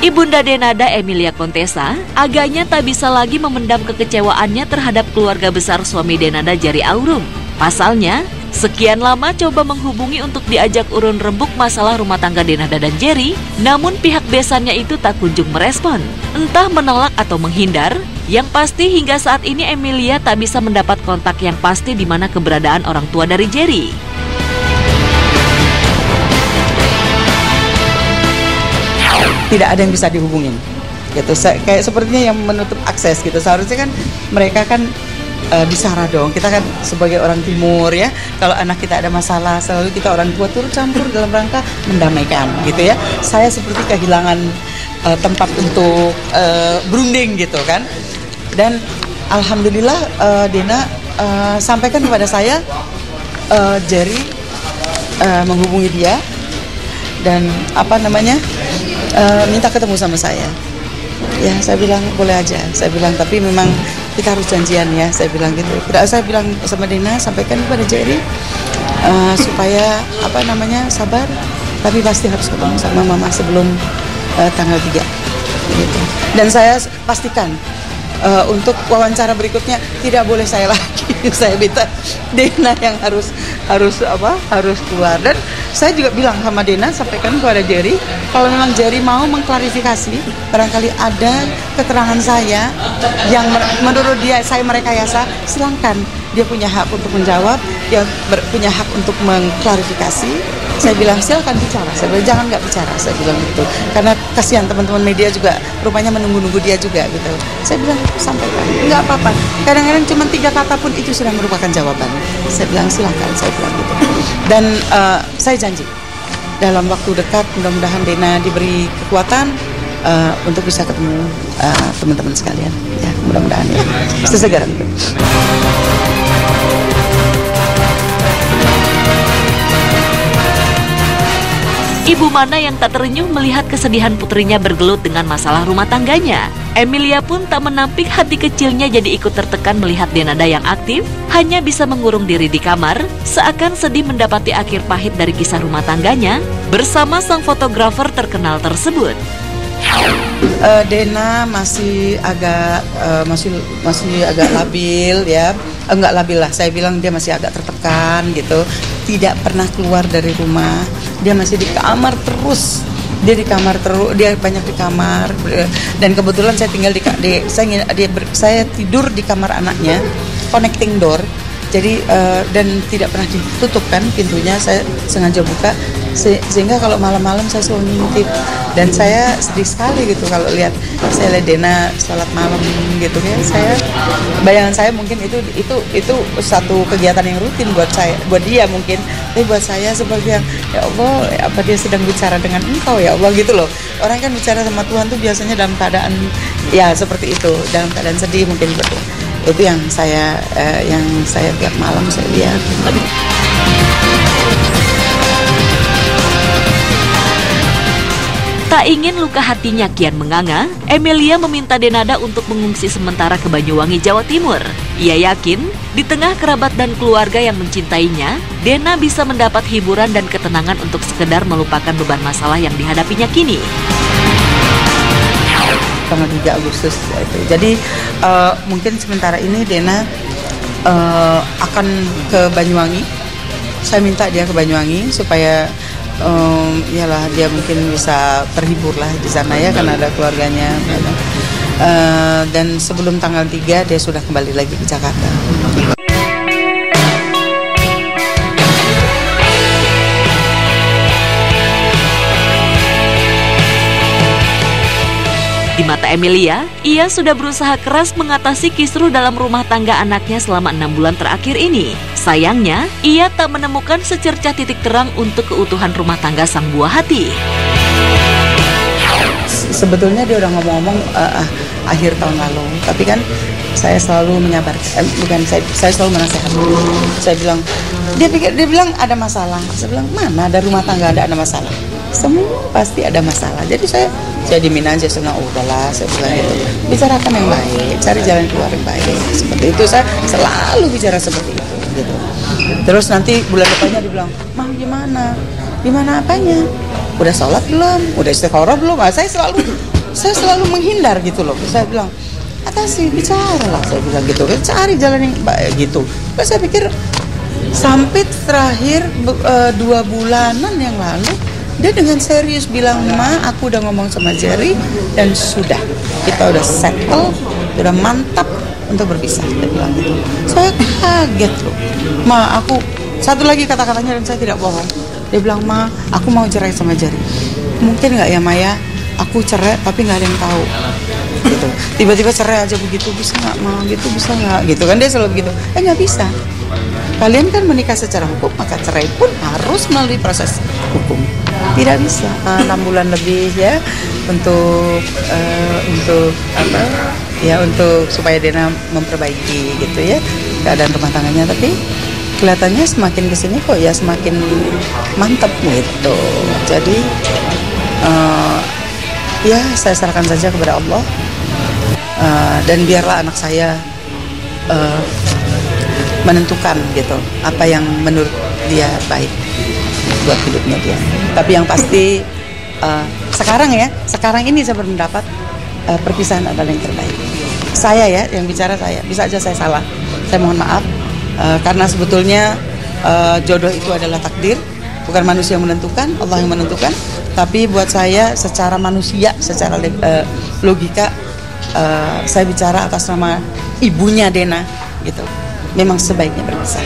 Ibunda Denada, Emilia Contessa, agaknya tak bisa lagi memendam kekecewaannya terhadap keluarga besar suami Denada, Jerry Aurum. Pasalnya, sekian lama coba menghubungi untuk diajak urun rembuk masalah rumah tangga Denada dan Jerry, namun pihak besannya itu tak kunjung merespon. Entah menolak atau menghindar, yang pasti hingga saat ini Emilia tak bisa mendapat kontak yang pasti di mana keberadaan orang tua dari Jerry. Tidak ada yang bisa dihubungin gitu, kayak sepertinya yang menutup akses gitu. Seharusnya kan mereka kan bicara dong, kita kan sebagai orang timur ya, kalau anak kita ada masalah selalu kita orang tua turut campur dalam rangka mendamaikan gitu ya. Saya seperti kehilangan tempat untuk berunding gitu kan. Dan alhamdulillah Dena sampaikan kepada saya Jerry menghubungi dia dan minta ketemu sama saya. Ya, saya bilang boleh aja. Saya bilang tapi memang kita harus janjian ya. Saya bilang gitu. Saya bilang sama Dena, sampaikan kepada Jerry supaya sabar. Tapi pasti harus ketemu sama Mama sebelum tanggal 3 gitu. Dan saya pastikan untuk wawancara berikutnya tidak boleh saya lagi. Saya minta Dena yang harus keluar. Dan saya juga bilang sama Dena, sampaikan kepada Jerry, kalau memang Jerry mau mengklarifikasi, barangkali ada keterangan saya yang menurut dia saya merekayasa, silakan. Dia punya hak untuk menjawab, dia punya hak untuk mengklarifikasi. Saya bilang silakan bicara, saya bilang jangan nggak bicara, saya bilang gitu. Karena kasihan teman-teman media juga rupanya menunggu-nunggu dia juga gitu. Saya bilang sampaikan, nggak apa-apa. Kadang-kadang cuma 3 kata pun itu sudah merupakan jawaban. Saya bilang silakan, saya bilang gitu. Dan saya janji dalam waktu dekat mudah-mudahan Dena diberi kekuatan untuk bisa ketemu teman-teman sekalian. Ya, mudah-mudahan ya. Sesegera itu. Ibu mana yang tak terenyuh melihat kesedihan putrinya bergelut dengan masalah rumah tangganya. Emilia pun tak menampik hati kecilnya jadi ikut tertekan melihat Denada yang aktif, hanya bisa mengurung diri di kamar, seakan sedih mendapati akhir pahit dari kisah rumah tangganya bersama sang fotografer terkenal tersebut. Dena masih agak labil ya. Enggak labil lah, saya bilang dia masih agak tertekan gitu. Tidak pernah keluar dari rumah. Dia masih di kamar terus. Dia banyak di kamar. Dan kebetulan saya tinggal saya tidur di kamar anaknya, connecting door. Jadi dan tidak pernah ditutup kan pintunya, saya sengaja buka sehingga kalau malam-malam saya selalu ngintip. Dan saya sedih sekali gitu kalau lihat Dena sholat malam gitu ya. Bayangan saya mungkin itu satu kegiatan yang rutin buat dia mungkin. Tapi buat saya seperti yang ya Allah, apa dia sedang bicara dengan engkau ya Allah gitu loh. Orang kan bicara sama Tuhan tuh biasanya dalam keadaan ya seperti itu, dalam keadaan sedih mungkin betul. Itu yang saya tiap malam saya lihat. Tak ingin luka hatinya kian menganga, Emilia meminta Denada untuk mengungsi sementara ke Banyuwangi, Jawa Timur. Ia yakin, di tengah kerabat dan keluarga yang mencintainya, Dena bisa mendapat hiburan dan ketenangan untuk sekedar melupakan beban masalah yang dihadapinya kini. Tanggal 3 Agustus itu. Jadi mungkin sementara ini Dena akan ke Banyuwangi. Saya minta dia ke Banyuwangi supaya dia mungkin bisa terhibur lah di sana ya, karena ada keluarganya. Dan sebelum tanggal 3 dia sudah kembali lagi ke Jakarta. Di mata Emilia, ia sudah berusaha keras mengatasi kisruh dalam rumah tangga anaknya selama 6 bulan terakhir ini. Sayangnya, ia tak menemukan secercah titik terang untuk keutuhan rumah tangga sang buah hati. Sebetulnya dia udah ngomong-ngomong akhir tahun lalu, tapi kan saya selalu menyabarkan, saya selalu menasehati. Saya bilang, dia bilang ada masalah. Saya bilang, mana ada rumah tangga ada masalah? Semua pasti ada masalah. Jadi saya diemin aja, saya bilang, udahlah, saya bilang gitu. Bicarakan yang baik, cari jalan keluar yang baik. Seperti itu, saya selalu bicara seperti itu. Gitu. Terus nanti bulan depannya dia bilang, "Mah gimana? Gimana apanya? Udah sholat belum? Udah istiqoroh belum?" Saya selalu saya selalu menghindar gitu loh. Saya bilang, atasi, bicara lah, saya bilang gitu, cari jalan yang baik gitu. Terus saya pikir sampai terakhir 2 bulanan yang lalu dia dengan serius bilang, Ma, aku udah ngomong sama Jerry dan sudah, kita udah settle, udah mantap untuk berpisah. Dia bilang gitu. Saya kaget loh. Ma, aku satu lagi kata-katanya dan saya tidak bohong. Dia bilang, Ma, aku mau cerai sama Jerry. Mungkin nggak ya, Maya? Aku cerai tapi nggak ada yang tahu. Gitu. Tiba-tiba cerai aja begitu, bisa nggak, Ma? Gitu, bisa nggak? Gitu kan dia selalu begitu. Nggak bisa. Kalian kan menikah secara hukum, maka cerai pun harus melalui proses hukum. Tidak bisa 6 bulan lebih ya untuk apa ya, untuk supaya Dena memperbaiki gitu ya keadaan rumah tangganya. Tapi kelihatannya semakin kesini kok ya semakin mantap gitu. Jadi ya saya serahkan saja kepada Allah, dan biarlah anak saya menentukan gitu apa yang menurut dia baik buat hidupnya dia. Tapi yang pasti sekarang ini saya berpendapat perpisahan adalah yang terbaik. Saya ya yang bicara, saya bisa aja saya salah, saya mohon maaf, karena sebetulnya jodoh itu adalah takdir, bukan manusia yang menentukan, Allah yang menentukan. Tapi buat saya secara manusia, secara logika, saya bicara atas nama ibunya Dena gitu, memang sebaiknya berpisah.